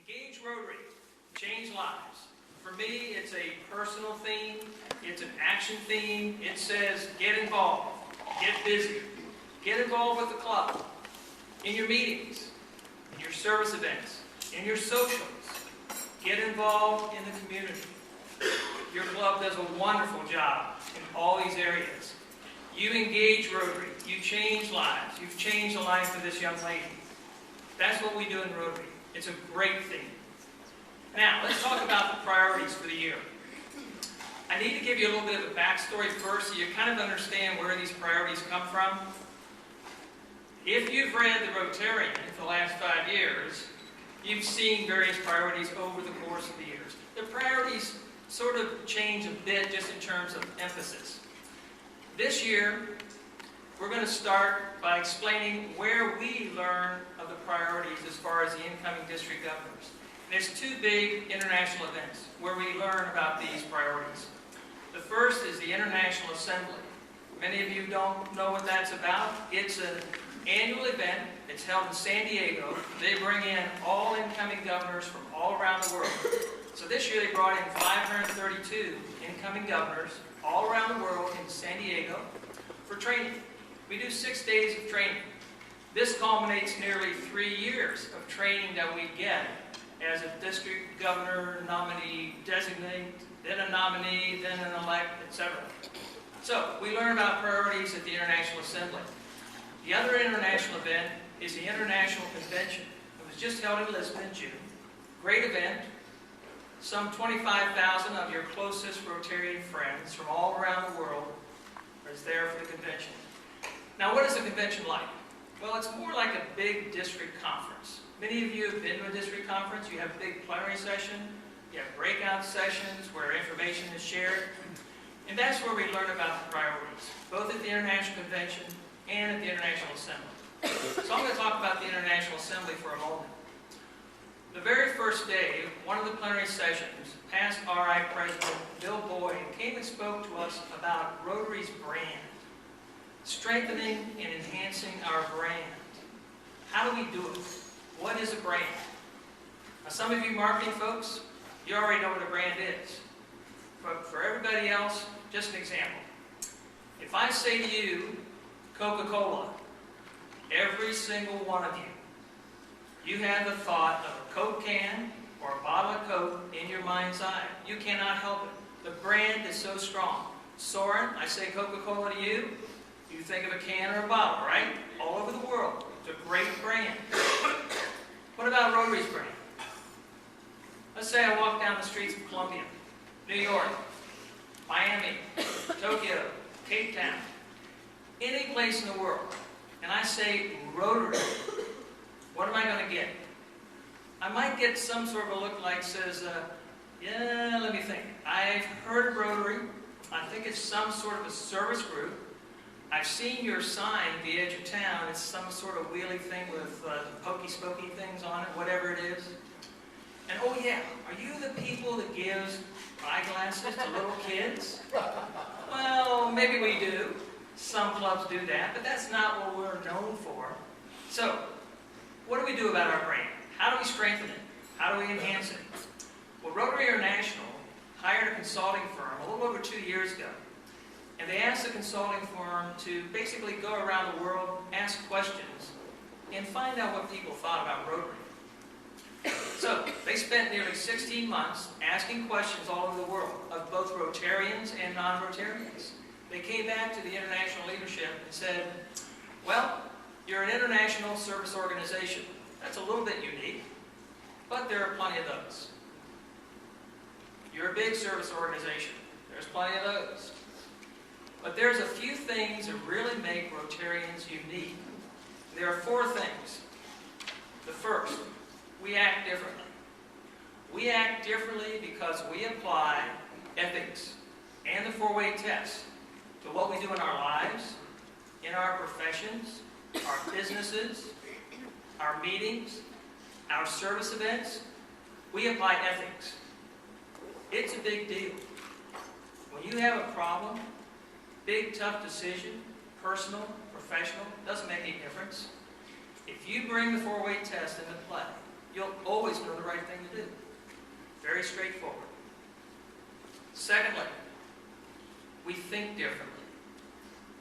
Engage Rotary, change lives. For me, it's a personal theme, it's an action theme. It says get involved, get busy, get involved with the club, in your meetings, in your service events, in your socials. Get involved in the community. Your club does a wonderful job in all these areas. You engage Rotary, you change lives, you've changed the life of this young lady. That's what we do in Rotary. It's a great thing. Now, let's talk about the priorities for the year. I need to give you a little bit of a backstory first so you kind of understand where these priorities come from. If you've read the Rotarian for the last 5 years, you've seen various priorities over the course of the years. The priorities sort of change a bit just in terms of emphasis. This year, we're going to start by explaining where we learn of the priorities as far as the incoming district governors. There's 2 big international events where we learn about these priorities. The first is the International Assembly. Many of you don't know what that's about. It's an annual event. It's held in San Diego. They bring in all incoming governors from all around the world. So this year they brought in 532 incoming governors all around the world in San Diego for training. We do 6 days of training. This culminates nearly 3 years of training that we get as a district governor, nominee, designate, then a nominee, then an elect, etc. So we learn about priorities at the International Assembly. The other international event is the International Convention. It was just held in Lisbon in June. Great event. Some 25,000 of your closest Rotarian friends from all around the world is there for the convention. Now, what is a convention like? Well, it's more like a big district conference. Many of you have been to a district conference. You have a big plenary session. You have breakout sessions where information is shared. And that's where we learn about the priorities, both at the International Convention and at the International Assembly. So I'm going to talk about the International Assembly for a moment. The very first day, one of the plenary sessions, past RI President Bill Boyd came and spoke to us about Rotary's brand, strengthening and enhancing our brand. How do we do it? What is a brand? Now, some of you marketing folks, you already know what a brand is. But for everybody else, just an example. If I say to you, Coca-Cola, every single one of you, you have the thought of a Coke can or a bottle of Coke in your mind's eye. You cannot help it. The brand is so strong. Soren, I say Coca-Cola to you, you think of a can or a bottle, right? All over the world. It's a great brand. What about Rotary's brand? Let's say I walk down the streets of Columbia, New York, Miami, Tokyo, Cape Town, any place in the world, and I say Rotary. What am I going to get? I might get some sort of a look like says, yeah, let me think. I've heard of Rotary. I think it's some sort of a service group. I've seen your sign at the edge of town. It's some sort of wheelie thing with pokey-spokey things on it, whatever it is. And oh yeah, are you the people that gives eyeglasses to little kids? Well, maybe we do. Some clubs do that, but that's not what we're known for. So, what do we do about our brand? How do we strengthen it? How do we enhance it? Well, Rotary International hired a consulting firm a little over 2 years ago. And they asked the consulting firm to basically go around the world, ask questions, and find out what people thought about Rotary. So, they spent nearly 16 months asking questions all over the world of both Rotarians and non-Rotarians. They came back to the international leadership and said, well, you're an international service organization. That's a little bit unique, but there are plenty of those. You're a big service organization. There's plenty of those. But there's a few things that really make Rotarians unique. There are 4 things. The first, we act differently. We act differently because we apply ethics and the 4-way test to what we do in our lives, in our professions, our businesses, our meetings, our service events. We apply ethics. It's a big deal. When you have a problem, big, tough decision, personal, professional, doesn't make any difference. If you bring the 4-way test into play, you'll always know the right thing to do. Very straightforward. Secondly, we think differently.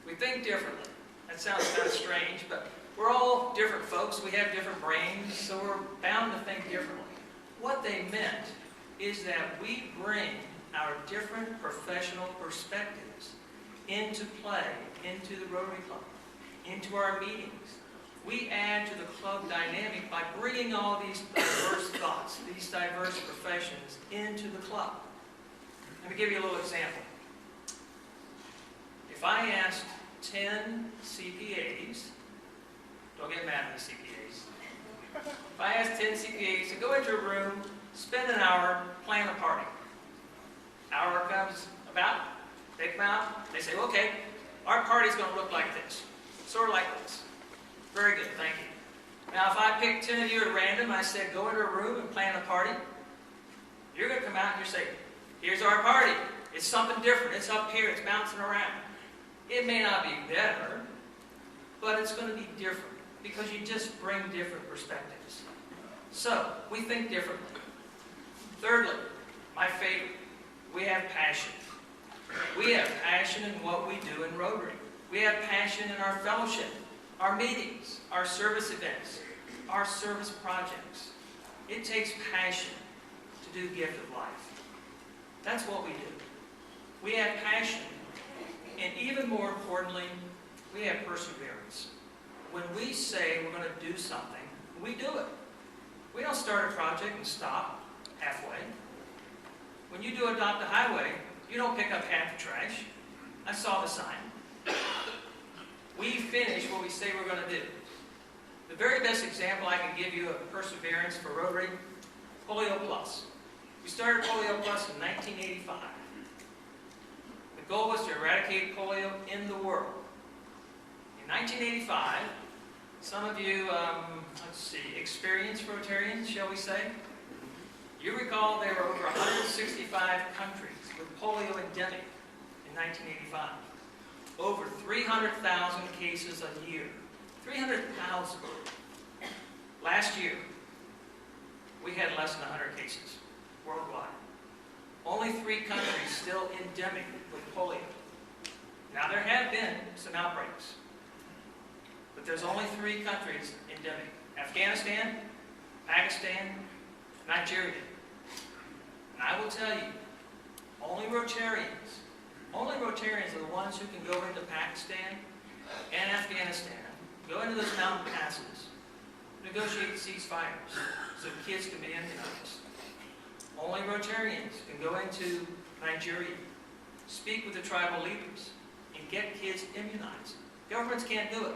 We think differently. That sounds kind of strange, but we're all different folks. We have different brains, so we're bound to think differently. What they meant is that we bring our different professional perspectives into play, into the Rotary Club, into our meetings. We add to the club dynamic by bringing all these diverse thoughts, these diverse professions into the club. Let me give you a little example. If I asked 10 CPAs, don't get mad at the CPAs. If I asked 10 CPAs to go into a room, spend an hour, plan a party. Hour comes about, they come out, they say, okay, our party's going to look like this, sort of like this. Very good, thank you. Now, if I pick 10 of you at random, I said, go into a room and plan a party, you're going to come out and you say, here's our party. It's something different. It's up here. It's bouncing around. It may not be better, but it's going to be different because you just bring different perspectives. So, we think differently. Thirdly, my favorite, we have passion. We have passion in what we do in Rotary. We have passion in our fellowship, our meetings, our service events, our service projects. It takes passion to do Gift of Life. That's what we do. We have passion. And even more importantly, we have perseverance. When we say we're going to do something, we do it. We don't start a project and stop halfway. When you do adopt a highway, you don't pick up half the trash. I saw the sign. We finish what we say we're going to do. The very best example I can give you of perseverance for Rotary, Polio Plus. We started Polio Plus in 1985. The goal was to eradicate polio in the world. In 1985, some of you, experienced Rotarians, shall we say? You recall there were over 165 countries with polio endemic in 1985. Over 300,000 cases a year. 300,000. Last year, we had less than 100 cases worldwide. Only 3 countries still endemic with polio. Now, there have been some outbreaks, but there's only 3 countries endemic. Afghanistan, Pakistan, Nigeria. And I will tell you, only Rotarians are the ones who can go into Pakistan and Afghanistan, go into those mountain passes, negotiate ceasefires so kids can be immunized. Only Rotarians can go into Nigeria, speak with the tribal leaders, and get kids immunized. Governments can't do it.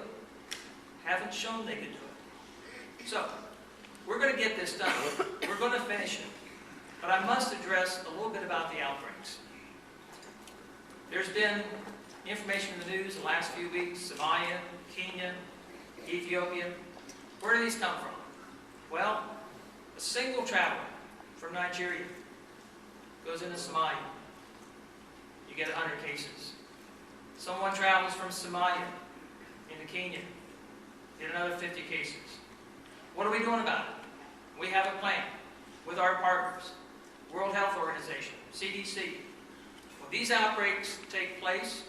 Haven't shown they can do it. So, we're going to get this done. We're going to finish it. But I must address a little bit about the outbreaks. There's been information in the news the last few weeks, Somalia, Kenya, Ethiopia. Where do these come from? Well, a single traveler from Nigeria goes into Somalia. You get 100 cases. Someone travels from Somalia into Kenya. Get another 50 cases. What are we doing about it? We have a plan with our partners, World Health Organization, CDC. When these outbreaks take place,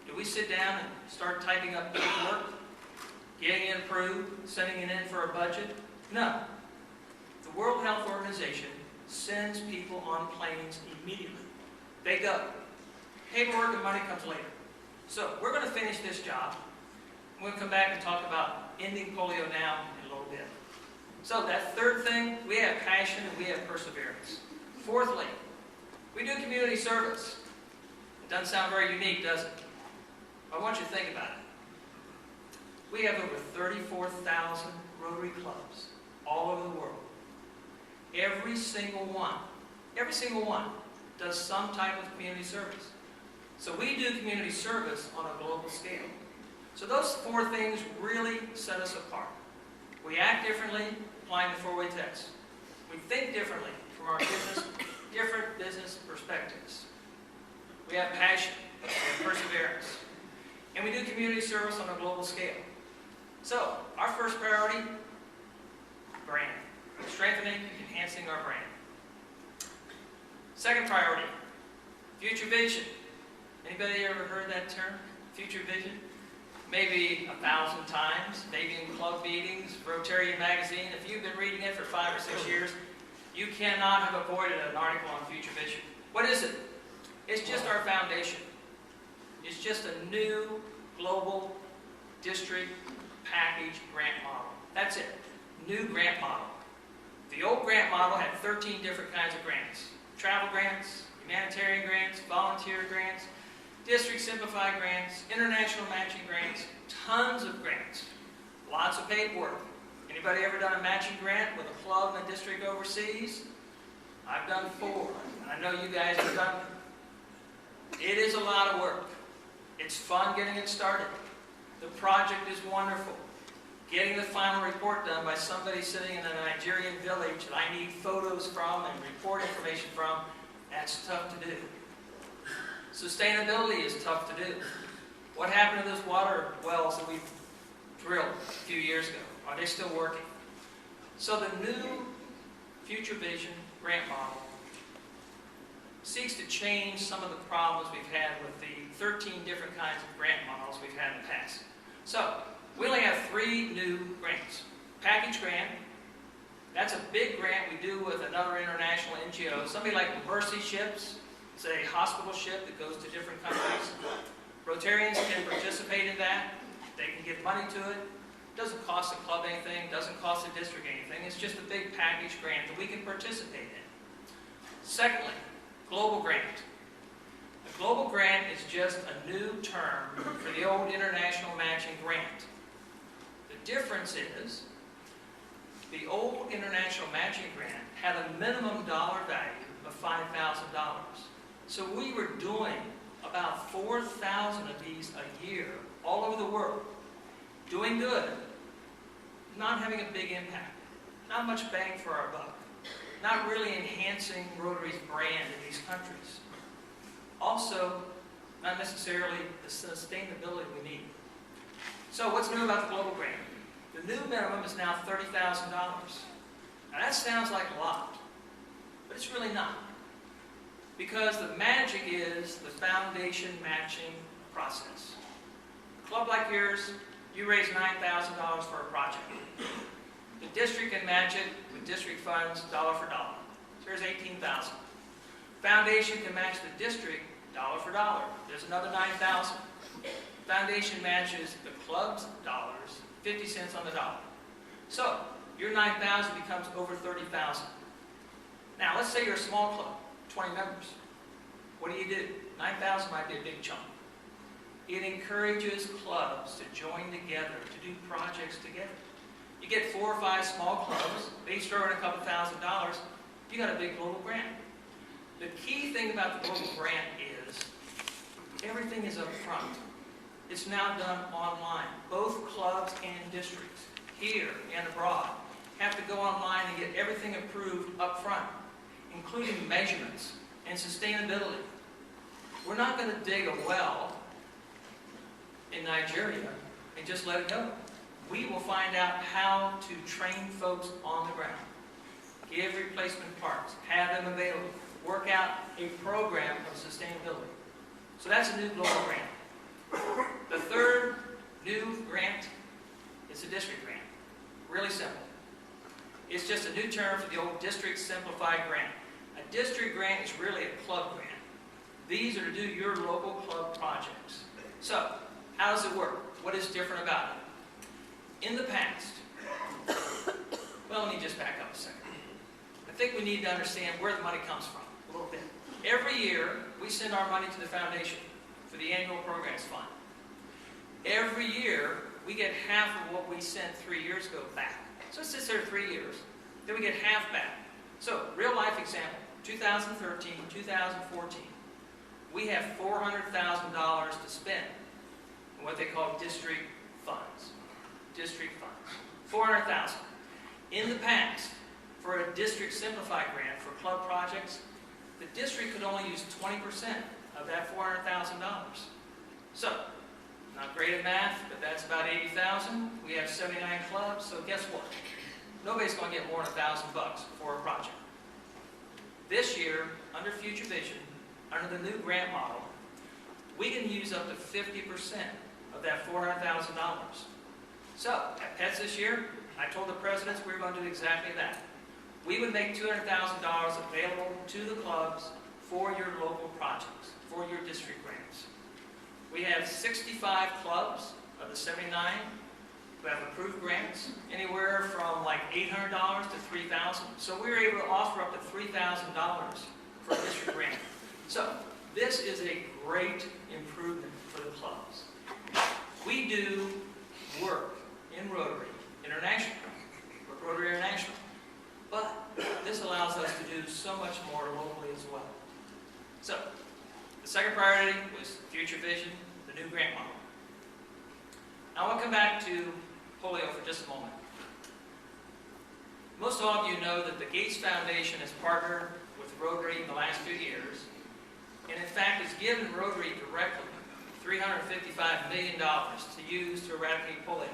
do we sit down and start typing up paperwork, getting it approved, sending it in for a budget? No. The World Health Organization sends people on planes immediately. They go. Paperwork and money comes later. So we're going to finish this job. We'll come back and talk about ending polio now in a little bit. So that third thing, we have passion and we have perseverance. Fourthly, we do community service. It doesn't sound very unique, does it? I want you to think about it. We have over 34,000 Rotary clubs all over the world. Every single one does some type of community service. So we do community service on a global scale. So those 4 things really set us apart. We act differently, applying the 4-way test. We think differently from our different business perspectives. We have passion, we have perseverance, and we do community service on a global scale. So, our first priority, brand. Strength think, enhancing our brand. Second priority, future vision. Anybody ever heard that term, future vision? Maybe 1,000 times, maybe in club meetings, Rotary magazine. If you've been reading it for 5 or 6 years, you cannot have avoided an article on future vision. What is it? It's just our foundation. It's just a new global district package grant model. That's it. New grant model. The old grant model had 13 different kinds of grants. Travel grants, humanitarian grants, volunteer grants, district simplified grants, international matching grants, tons of grants, lots of paperwork. Anybody ever done a matching grant with a club in a district overseas? I've done 4, and I know you guys have done them. It is a lot of work. It's fun getting it started. The project is wonderful. Getting the final report done by somebody sitting in a Nigerian village that I need photos from and report information from, that's tough to do. Sustainability is tough to do. What happened to those water wells that we drilled a few years ago? Are they still working? So the new Future Vision grant model seeks to change some of the problems we've had with the 13 different kinds of grant models we've had in the past. So, we only have 3 new grants. Package grant, that's a big grant we do with another international NGO. Somebody like Mercy Ships, it's a hospital ship that goes to different countries. Rotarians can participate in that. They can give money to it. Doesn't cost the club anything, doesn't cost the district anything. It's just a big package grant that we can participate in. Secondly, global grant. A global grant is just a new term for the old international matching grant. The difference is, the old international matching grant had a minimum dollar value of $5,000. So we were doing about 4,000 of these a year all over the world. Doing good, not having a big impact, not much bang for our buck, not really enhancing Rotary's brand in these countries. Also, not necessarily the sustainability we need. So what's new about the global grant? The new minimum is now $30,000. Now that sounds like a lot, but it's really not. Because the magic is the foundation matching process. A club like yours, you raise $9,000 for a project. The district can match it with district funds dollar for dollar. So there's $18,000. Foundation can match the district dollar for dollar. There's another $9,000. Foundation matches the club's dollars, 50 cents on the dollar. So your $9,000 becomes over $30,000. Now let's say you're a small club, 20 members. What do? $9,000 might be a big chunk. It encourages clubs to join together, to do projects together. You get 4 or 5 small clubs, they each throw in a couple $1,000, you got a big global grant. The key thing about the global grant is everything is up front. It's now done online. Both clubs and districts, here and abroad, have to go online and get everything approved up front, including measurements and sustainability. We're not going to dig a well in Nigeria and just let it go. We will find out how to train folks on the ground, give replacement parts, have them available, work out a program of sustainability. So that's a new global grant. The third new grant is a district grant. Really simple. It's just a new term for the old district simplified grant. A district grant is really a club grant. These are to do your local club projects. So, how does it work? What is different about it? In the past, well, let me just back up a second. I think we need to understand where the money comes from a little bit. Every year, we send our money to the foundation for the annual programs fund. Every year, we get half of what we sent 3 years ago back. So it sits there 3 years. Then we get half back. So, real life example, 2013, 2014, we have $400,000 to spend in what they call district funds. District funds. $400,000. In the past, for a district simplified grant for club projects, the district could only use 20% of that $400,000. So, not great at math, but that's about $80,000. We have 79 clubs, so guess what? Nobody's going to get more than $1,000 for This year, under Future Vision, under the new grant model, we can use up to 50% of that $400,000. So, at PETS this year, I told the presidents we were going to do exactly that. We would make $200,000 available to the clubs for your local projects, for your district grants. We have 65 clubs of the 79 who have approved grants, anywhere from like $800 to $3,000. So we were able to offer up to $3,000 for a district grant. So this is a great improvement for the clubs. We do work in Rotary International, Rotary International, but this allows us to do so much more locally as well. So the second priority was Future Vision, the new grant model. Now I want to come back to polio for just a moment. Most all of you know that the Gates Foundation has partnered with Rotary in the last few years, and in fact has given Rotary directly $355 million to use to eradicate polio.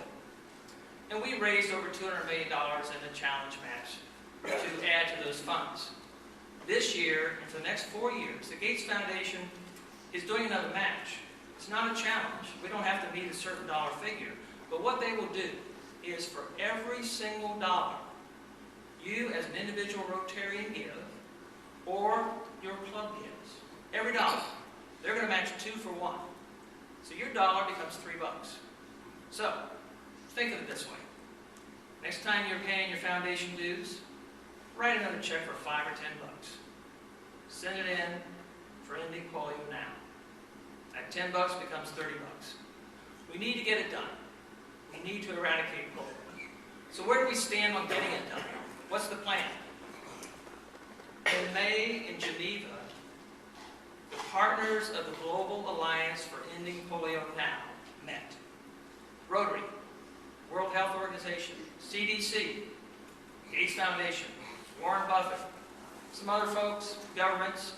And we raised over $200 million in the challenge match to add to those funds. This year, and for the next 4 years, the Gates Foundation is doing another match. It's not a challenge. We don't have to meet a certain dollar figure. But what they will do is for every single dollar you as an individual Rotarian give, or your club gives, every dollar, they're going to match 2 for 1. So your dollar becomes $3. So, think of it this way. Next time you're paying your foundation dues, write another check for $5 or $10. Send it in for ending polio now. That $10 becomes $30. We need to get it done. We need to eradicate polio. So where do we stand on getting it done? What's the plan? In May in Geneva, the partners of the Global Alliance for Ending Polio Now met. Rotary, World Health Organization, CDC, Gates Foundation, Warren Buffett, some other folks, governments.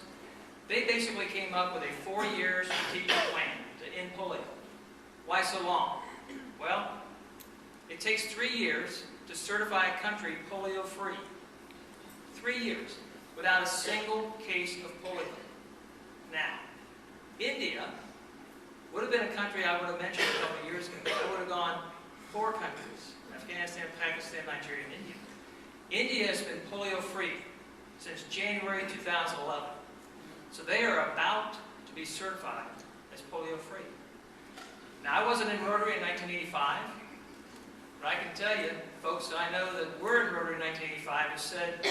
They basically came up with a 4-year strategic plan to end polio. Why so long? Well, it takes 3 years to certify a country polio-free. 3 years without a single case of polio. Now, India would have been a country I would have mentioned a couple of years ago. I would have gone 4 countries: Afghanistan, Pakistan, Nigeria, and India. India has been polio-free since January 2011. So they are about to be certified as polio-free. Now, I wasn't in Rotary in 1985, but I can tell you, folks that I know that were in Rotary in 1985 have said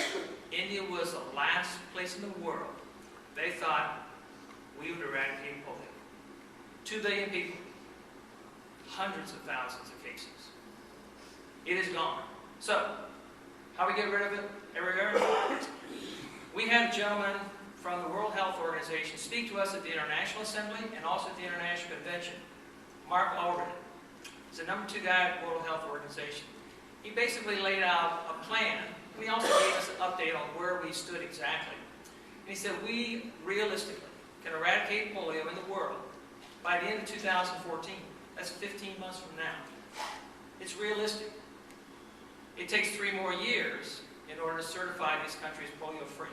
India was the last place in the world they thought we would eradicate polio. 2 billion people, hundreds of thousands of cases. It is gone. So, how do we get rid of it everywhere? We had a gentleman from the World Health Organization speak to us at the International Assembly and also at the International Convention. Mark Allred. He's the number 2 guy at the World Health Organization. He basically laid out a plan, and he also gave us an update on where we stood exactly. And he said we realistically can eradicate polio in the world by the end of 2014. That's 15 months from now. It's realistic. It takes 3 more years in order to certify these countries polio-free.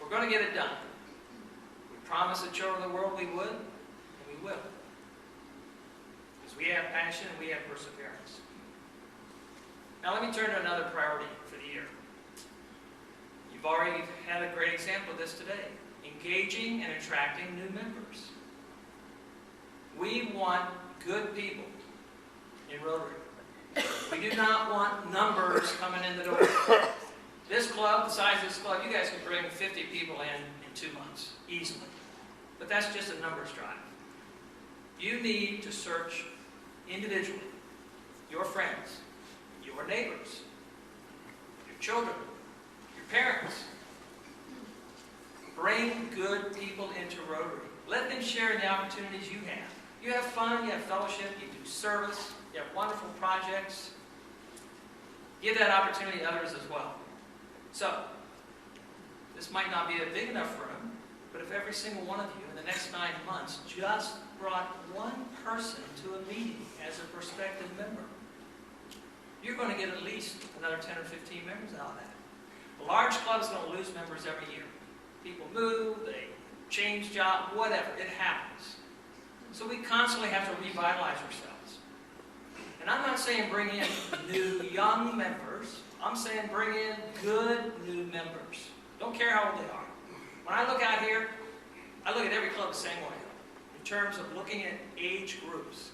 We're going to get it done. We promised the children of the world we would, and we will. Because we have passion and we have perseverance. Now let me turn to another priority for the year. You've already had a great example of this today. Engaging and attracting new members. We want good people in Rotary. We do not want numbers coming in the door. This club, the size of this club, you guys can bring 50 people in 2 months, easily. But that's just a numbers drive. You need to search individually, your friends, your neighbors, your children, your parents. Bring good people into Rotary. Let them share in the opportunities you have. You have fun, you have fellowship, you do service, you have wonderful projects. Give that opportunity to others as well. So, this might not be a big enough room, but if every single one of you in the next 9 months just brought 1 person to a meeting as a prospective member, you're going to get at least another 10 or 15 members out of that. A large club is going to lose members every year. People move, they change job, whatever, it happens. So we constantly have to revitalize ourselves. And I'm not saying bring in new young members. I'm saying bring in good new members. Don't care how old they are. When I look out here, I look at every club the same way, in terms of looking at age groups.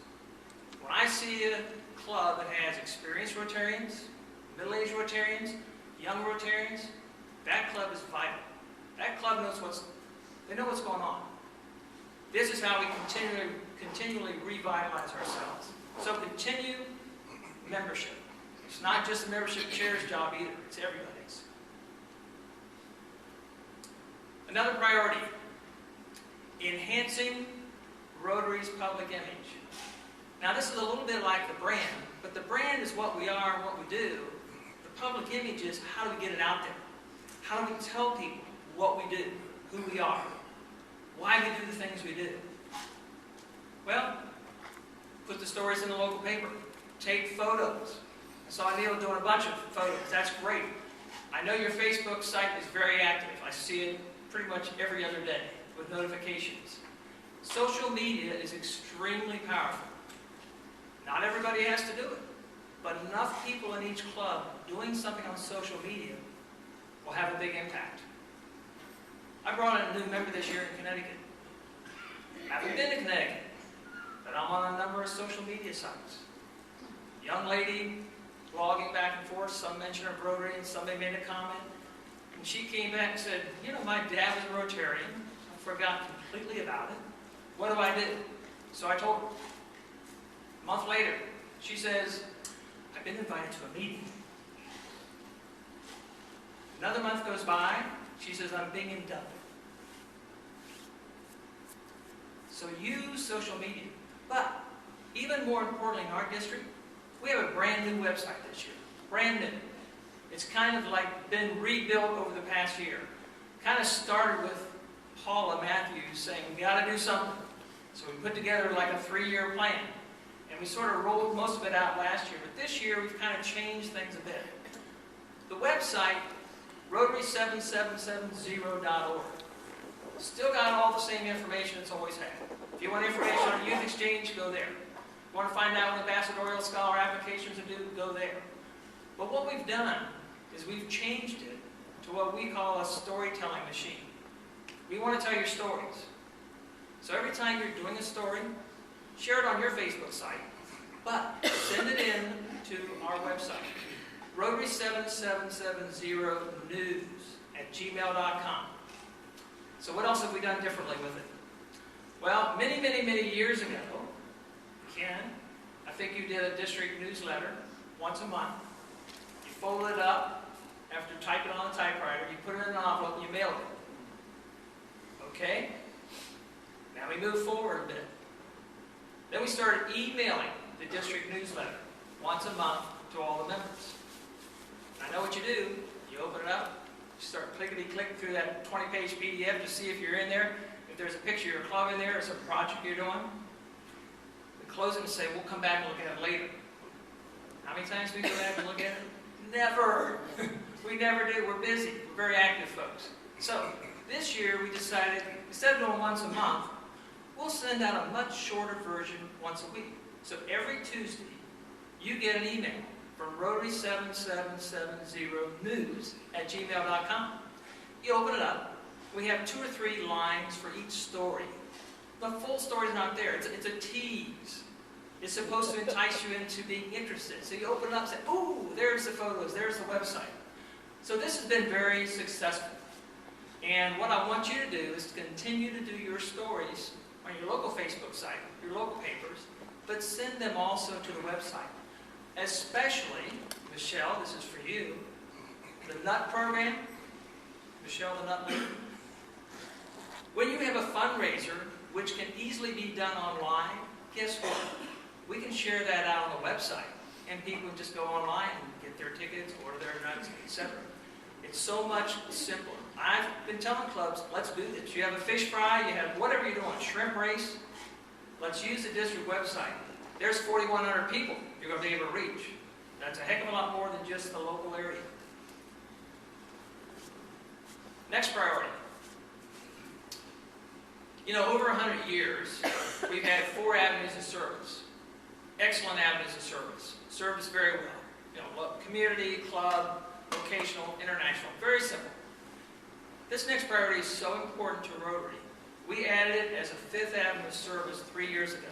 When I see a club that has experienced Rotarians, middle-aged Rotarians, young Rotarians, that club is vital. That club knows they know what's going on. This is how we continually revitalize ourselves. So continue membership. It's not just the membership chair's job either, it's everybody's. Another priority, enhancing Rotary's public image. Now this is a little bit like the brand, but the brand is what we are and what we do. The public image is how do we get it out there? How do we tell people what we do, who we are, why we do the things we do? Well, put the stories in the local paper. Take photos. I saw Neil doing a bunch of photos. That's great. I know your Facebook site is very active. I see it pretty much every other day with notifications. Social media is extremely powerful. Not everybody has to do it, but enough people in each club doing something on social media will have a big impact. I brought in a new member this year in Connecticut. I haven't been to Connecticut, but I'm on a number of social media sites. Young lady blogging back and forth, some mention of Rotary, and somebody made a comment. And she came back and said, you know, my dad was a Rotarian. I forgot completely about it. What do I do? So I told her. A month later, she says, I've been invited to a meeting. Another month goes by, she says, I'm being inducted. So use social media. But even more importantly in our district, we have a brand new website this year. Brand new. It's kind of like been rebuilt over the past year. Kind of started with Paula Matthews saying, we got to do something. So we put together like a 3-year plan. And we sort of rolled most of it out last year. But this year we've kind of changed things a bit. The website, Rotary7770.org. Still got all the same information it's always had. If you want information on youth exchange, go there. If you want to find out when ambassadorial scholar applications are due, go there. But what we've done is we've changed it to what we call a storytelling machine. We want to tell your stories. So every time you're doing a story, share it on your Facebook site, but send it in to our website, Rotary7770news@gmail.com. So what else have we done differently with it? Well, many, many, many years ago, Ken, I think you did a district newsletter once a month. You folded it up after typing on the typewriter, you put it in an envelope, and you mailed it. Okay? Now we move forward a bit. Then we started emailing the district newsletter once a month to all the members. I know what you do. You open it up, you start clickety-click through that 20-page PDF to see if you're in there, if there's a picture of your club in there or some project you're doing. We close it and say, we'll come back and look at it later. How many times do we go back and look at it? Never. We never do. We're busy. We're very active folks. So this year we decided, instead of doing once a month, we'll send out a much shorter version once a week. So every Tuesday, you get an email from Rotary7770news@gmail.com. You open it up. We have 2 or 3 lines for each story. The full story's not there. It's a tease. It's supposed to entice you into being interested. So you open it up and say, ooh, there's the photos, there's the website. So this has been very successful. And what I want you to do is to continue to do your stories on your local Facebook site, your local papers, but send them also to the website. Especially, Michelle, this is for you, the NUT program. Michelle, the NUT lady. When you have a fundraiser, which can easily be done online, guess what? We can share that out on the website, and people can just go online and get their tickets, order their nuts, etc. It's so much simpler. I've been telling clubs, let's do this. You have a fish fry, you have whatever you're doing, shrimp race. Let's use the district website. There's 4,100 people you're going to be able to reach. That's a heck of a lot more than just the local area. Next priority. You know, over 100 years, we've had 4 avenues of service. Excellent avenues of service. Served us very well. You know, community, club, vocational, international. Very simple. This next priority is so important to Rotary. We added it as a 5th avenue of service 3 years ago.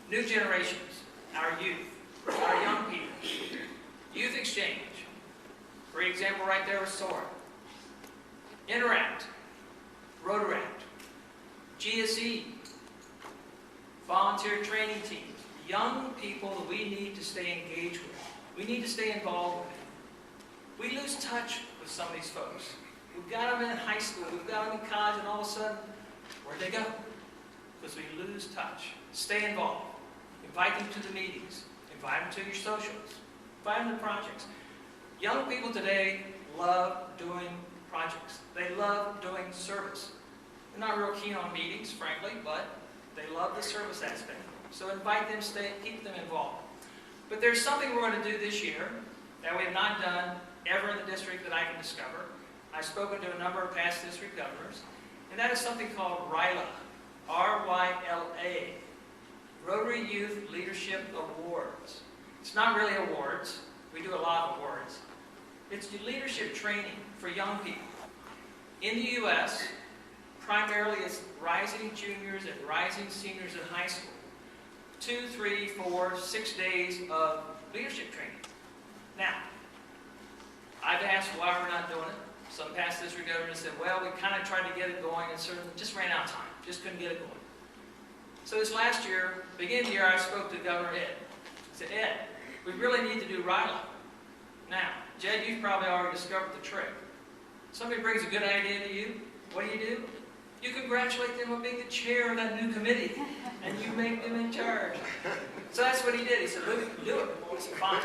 New generations, our youth, our young people. Youth exchange. Great example right there with SOAR. Interact. Rotaract. GSE. Volunteer training teams. Young people that we need to stay engaged with. We need to stay involved with. We lose touch with some of these folks. We've got them in high school, we've got them in college, and all of a sudden, where'd they go? Because we lose touch. Stay involved. Invite them to the meetings. Invite them to your socials. Invite them to projects. Young people today love doing projects. They love doing service. They're not real keen on meetings, frankly, but they love the service aspect. So invite them, keep them involved. But there's something we're going to do this year that we have not done ever in the district that I can discover. I've spoken to a number of past district governors, and that is something called RYLA, R-Y-L-A, Rotary Youth Leadership Awards. It's not really awards. We do a lot of awards. It's leadership training for young people. In the U.S., primarily it's rising juniors and rising seniors in high school. 2, 3, 4, 6 days of leadership training. Now, I've asked why we're not doing it. Some past district governors said, well, we kind of tried to get it going and certainly just ran out of time. Just couldn't get it going. So this last year, beginning of the year, I spoke to Governor Ed. I said, Ed, we really need to do RYLA. Now, Jed, you've probably already discovered the trick. Somebody brings a good idea to you. What do? You congratulate them on being the chair of that new committee, and you make them in charge. So that's what he did. He said, Luke, do it. I said, fine.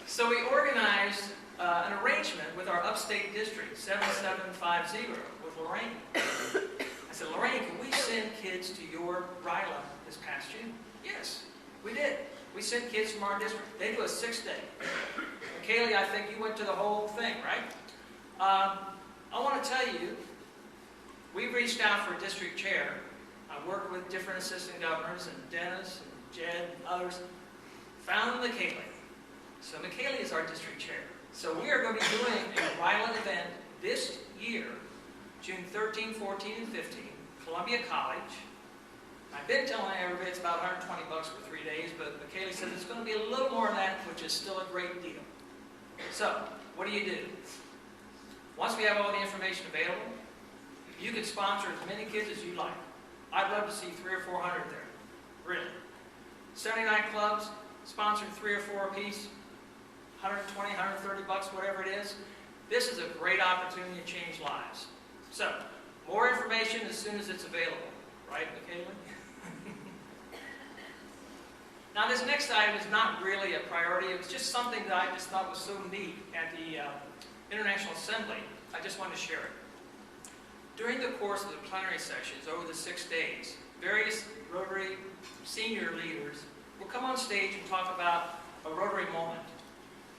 So we organized an arrangement with our upstate district, 7750, with Lorraine. I said, Lorraine, can we send kids to your RYLA this past June? Yes, we did. We sent kids from our district. They do a 6-day. Kaylee, I think you went to the whole thing, right? I want to tell you, we reached out for a district chair. I worked with different assistant governors and Dennis and Jed and others. Found McKaylee. So McKaylee is our district chair. So we are going to be doing a RYLA event this year, June 13, 14, and 15, Columbia College. I've been telling everybody it's about $120 for 3 days, but McKaylee said it's going to be a little more than that, which is still a great deal. So, what do? Once we have all the information available, you can sponsor as many kids as you like. I'd love to see 300 or 400 there. Really. 79 clubs, sponsored 3 or 4 apiece, $120, $130, whatever it is. This is a great opportunity to change lives. So, more information as soon as it's available. Right, Michaela? Now, this next item is not really a priority. It was just something that I just thought was so neat at the International Assembly. I just wanted to share it. During the course of the plenary sessions over the 6 days, various Rotary senior leaders will come on stage and talk about a Rotary moment.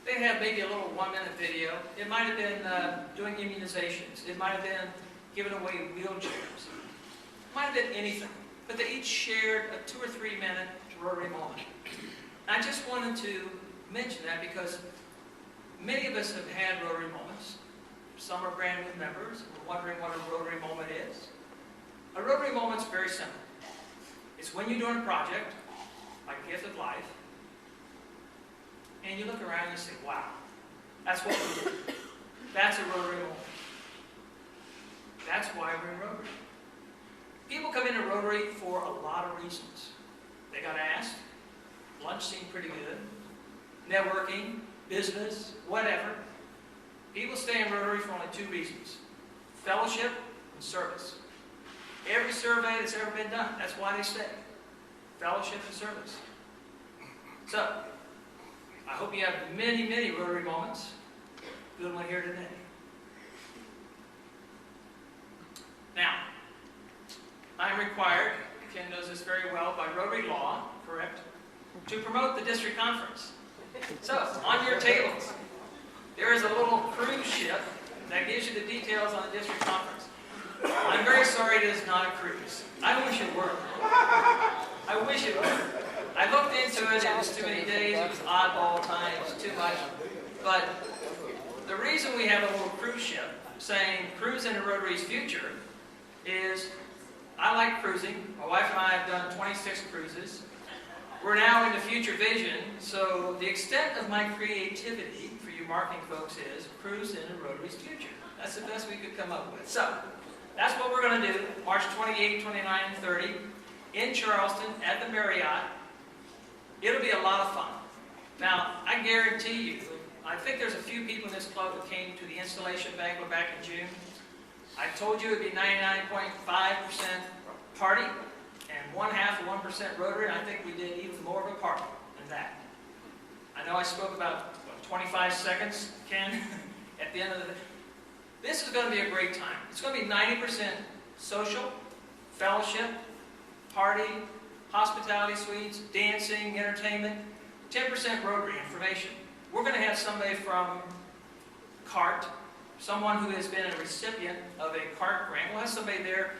They'd have maybe a little 1-minute video. It might have been doing immunizations. It might have been giving away wheelchairs. It might have been anything. But they each shared a 2 or 3 minute Rotary moment. And I just wanted to mention that because many of us have had Rotary moments. Some are brand new members. We're wondering what a Rotary moment is. A Rotary moment is very simple. It's when you're doing a project, like Gift of Life, and you look around and you say, wow, that's what we did. That's a Rotary moment. That's why we're in Rotary. People come into Rotary for a lot of reasons. They got asked. Lunch seemed pretty good. Networking, business, whatever. People stay in Rotary for only 2 reasons. Fellowship and service. Every survey that's ever been done, that's why they stay. Fellowship and service. So, I hope you have many, many Rotary moments. Good one here today. Now, I'm required, Ken knows this very well, by Rotary law, correct, to promote the district conference. So, on your tables, there is a little cruise ship that gives you the details on the district conference. I'm very sorry it is not a cruise. I wish it were. I wish it were. I looked into it, it was too many days, it was oddball time, it was too much. But the reason we have a little cruise ship saying cruise into Rotary's future is I like cruising. My wife and I have done 26 cruises. We're now into future vision, so the extent of my creativity for you marketing folks is cruise into Rotary's future. That's the best we could come up with. So, that's what we're going to do, March 28, 29, and 30 in Charleston at the Marriott. It'll be a lot of fun. Now, I guarantee you, I think there's a few people in this club that came to the installation banquet back in June. I told you it would be 99.5% party and 0.5% Rotary, and I think we did even more of a party than that. I know I spoke about 25 seconds, Ken, at the end of the day. This is going to be a great time. It's going to be 90% social, fellowship, party, hospitality suites, dancing, entertainment, 10% Rotary information. We're going to have somebody from CART, someone who has been a recipient of a CART grant. We'll have somebody there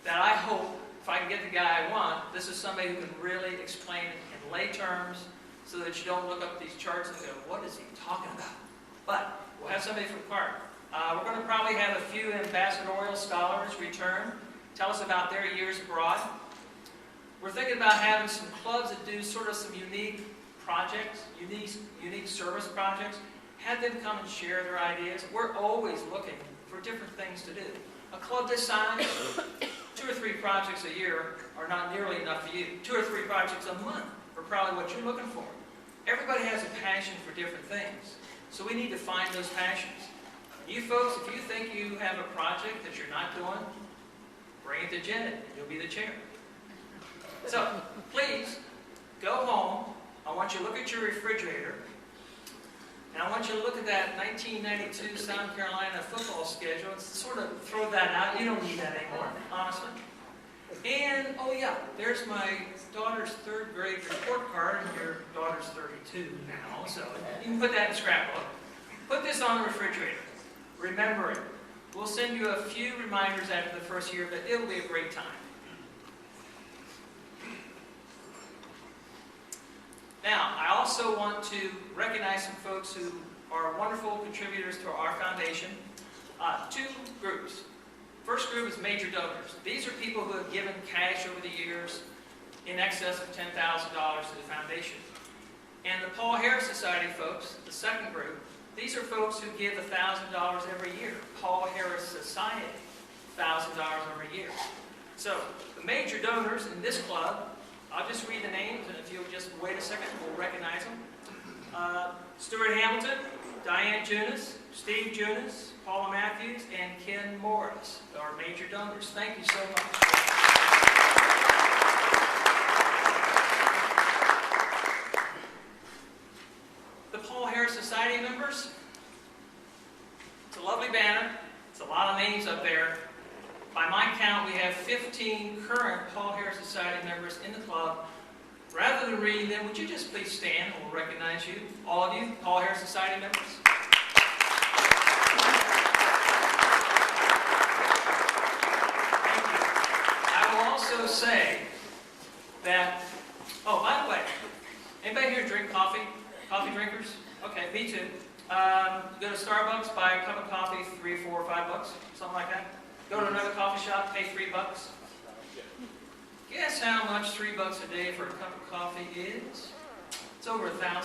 that I hope, if I can get the guy I want, this is somebody who can really explain it in lay terms so that you don't look up these charts and go, what is he talking about? But we'll have somebody from CART. We're going to probably have a few ambassadorial scholars return, tell us about their years abroad. We're thinking about having some clubs that do sort of some unique projects, unique service projects. Have them come and share their ideas. We're always looking for different things to do. A club this size, 2 or 3 projects a year are not nearly enough for you. 2 or 3 projects a month are probably what you're looking for. Everybody has a passion for different things, so we need to find those passions. You folks, if you think you have a project that you're not doing, bring it to Janet. You'll be the chair. So, please, go home. I want you to look at your refrigerator. And I want you to look at that 1992 South Carolina football schedule and sort of throw that out. You don't need that anymore, honestly. And, oh yeah, there's my daughter's 3rd grade report card, and your daughter's 32 now, so you can put that in scrapbook. Put this on the refrigerator. Remember it. We'll send you a few reminders after the first year, but it'll be a great time. Now, I also want to recognize some folks who are wonderful contributors to our foundation. 2 groups. First group is major donors. These are people who have given cash over the years in excess of $10,000 to the foundation. And the Paul Harris Society folks, the second group, these are folks who give $1,000 every year. Paul Harris Society, $1,000 every year. So, the major donors in this club, I'll just read the names, and if you'll just wait a second, we'll recognize them. Stuart Hamilton, Diane Junis, Steve Junis, Paula Matthews, and Ken Morris are major donors. Thank you so much. The Paul Harris Society members, it's a lovely banner. It's a lot of names up there. By my count, we have 15 current Paul Harris Society members in the club. Rather than reading them, would you just please stand and we'll recognize you, all of you, Paul Harris Society members. Thank you. I will also say that, oh, by the way, anybody here drink coffee? Coffee drinkers? Okay, me too. Go to Starbucks, buy a cup of coffee, $3, $4, or $5, something like that. Go to another coffee shop, pay $3. Guess how much $3 a day for a cup of coffee is? It's over $1,000.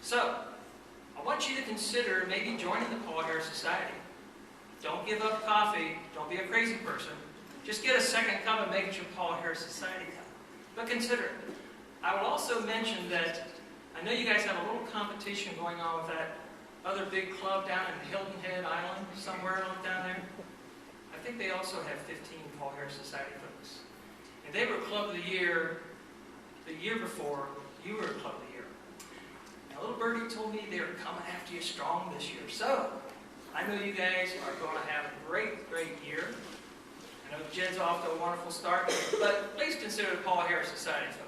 So, I want you to consider maybe joining the Paul Harris Society. Don't give up coffee. Don't be a crazy person. Just get a second cup and make it your Paul Harris Society cup. But consider it. I will also mention that I know you guys have a little competition going on with that other big club down in Hilton Head Island, somewhere down there. I think they also have 15 Paul Harris Society folks. And they were Club of the year before you were Club of the Year. And little birdie told me they were coming after you strong this year. So, I know you guys are going to have a great, great year. I know Jed's off to a wonderful start, but please consider the Paul Harris Society folks.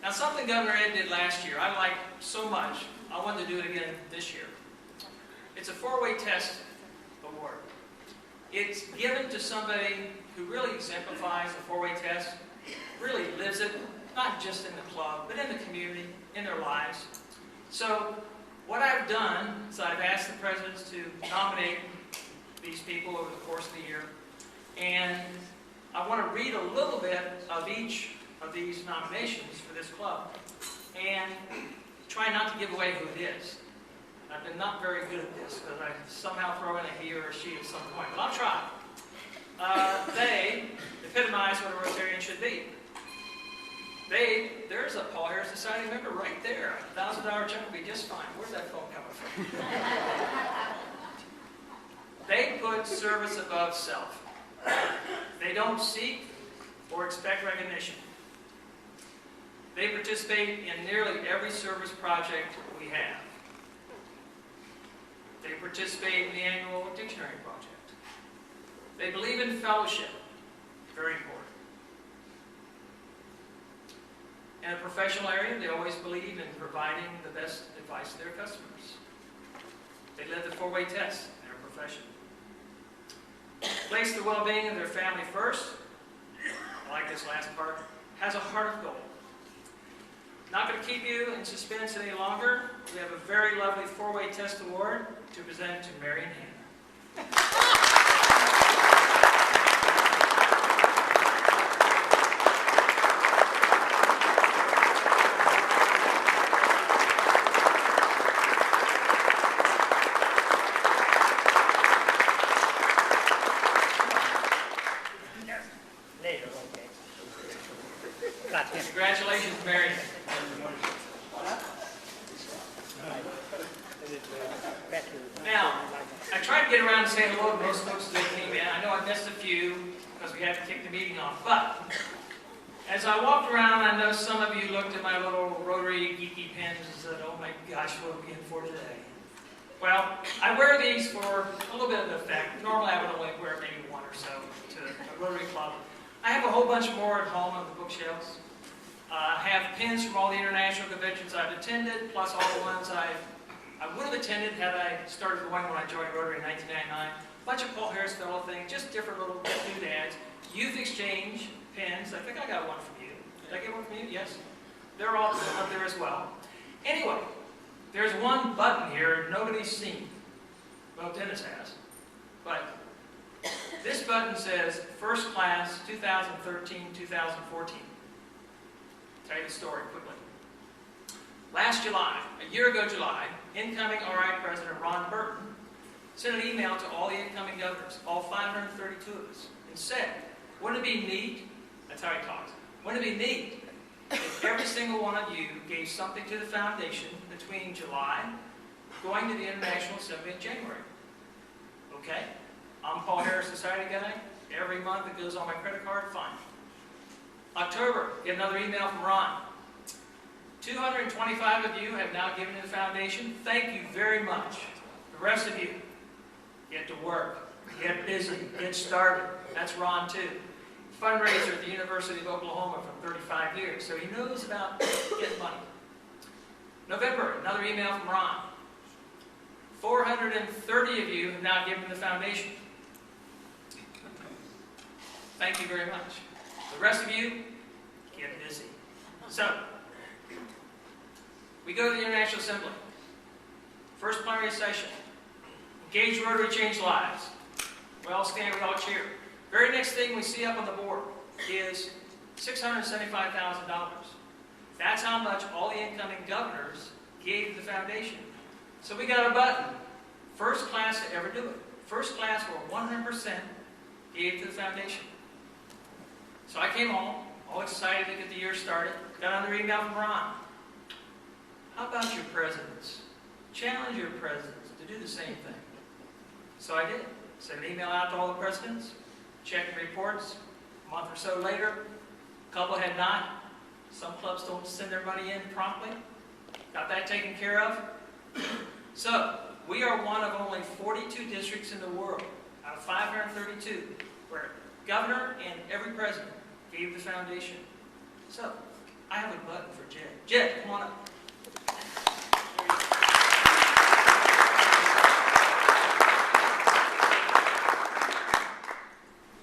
Now, something Governor Ed did last year, I liked so much, I wanted to do it again this year. It's a four-way test award. It's given to somebody who really exemplifies the four-way test, really lives it, not just in the club, but in the community, in their lives. So what I've done is I've asked the presidents to nominate these people over the course of the year, and I want to read a little bit of each of these nominations for this club, and try not to give away who it is. I've been not very good at this, because I somehow throw in a he or a she at some point, but I'll try. They epitomize what a Rotarian should be. There's a Paul Harris Society member right there. A $1,000 check will be just fine. Where's that phone coming from? They put service above self. They don't seek or expect recognition. They participate in nearly every service project we have. They participate in the annual dictionary project. They believe in fellowship, very important. In a professional area, they always believe in providing the best advice to their customers. They live the four-way test in their profession. Place the well-being of their family first. I like this last part. Has a heart of gold. Not going to keep you in suspense any longer. We have a very lovely four-way test award to present to Mary and Hannah. Congratulations, Mary. Now, I tried to get around to say hello to most folks as they came in. I know I missed a few because we had to kick the meeting off. But as I walked around, I know some of you looked at my little Rotary geeky pins and said, "Oh my gosh, what are we in for today?" Well, I wear these for a little bit of effect. Normally, I would only wear maybe one or so to a Rotary club. I have a whole bunch more at home on the bookshelves. I have pins from all the international conventions I've attended, plus all the ones I would have attended had I started going when I joined Rotary in 1999. A bunch of Paul Harris Fellow things, just different little doodads. Youth Exchange pins. I think I got one from you. Did I get one from you? Yes. They're all up there as well. Anyway, there's one button here nobody's seen. Well, Dennis has. But this button says First Class 2013-2014. Tell you the story quickly. Last July, a year ago July, incoming RI President Ron Burton sent an email to all the incoming governors, all 532 of us, and said, wouldn't it be neat, that's how he talks, wouldn't it be neat if every single one of you gave something to the foundation between July going to the International Assembly in January? Okay, I'm Paul Harris Society guy. Every month it goes on my credit card, fine. October, get another email from Ron. 225 of you have now given to the foundation. Thank you very much. The rest of you, get to work, get busy, get started. That's Ron too. Fundraiser at the University of Oklahoma for 35 years, so he knows about getting money. November, another email from Ron. 430 of you have now given to the foundation. Thank you very much. The rest of you, get busy. So, we go to the International Assembly. First plenary session. Engage Rotary, change lives. We all stand, we all cheer. Very next thing we see up on the board is $675,000. That's how much all the incoming governors gave to the foundation. So we got a button. First class to ever do it. First class where 100% gave to the foundation. So I came home, all excited to get the year started. Got another email from Ron. How about your presidents? Challenge your presidents to do the same thing. So I did. Sent an email out to all the presidents, checked the reports. A month or so later, a couple had not. Some clubs don't send their money in promptly. Got that taken care of. So, we are one of only 42 districts in the world, out of 532, where governor and every president gave the foundation. So, I have a button for Jed. Jed, come on up.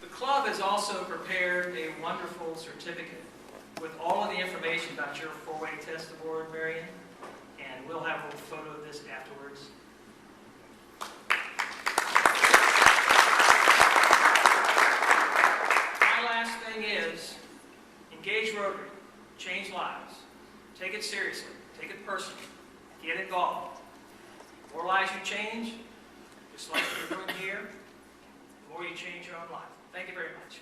The club has also prepared a wonderful certificate with all of the information about your four-way test award, Marion, and we'll have a little photo of this afterwards. My last thing is, engage Rotary, change lives, take it seriously, take it personally, get involved. The more lives you change, just like you're doing here, the more you change your own life. Thank you very much.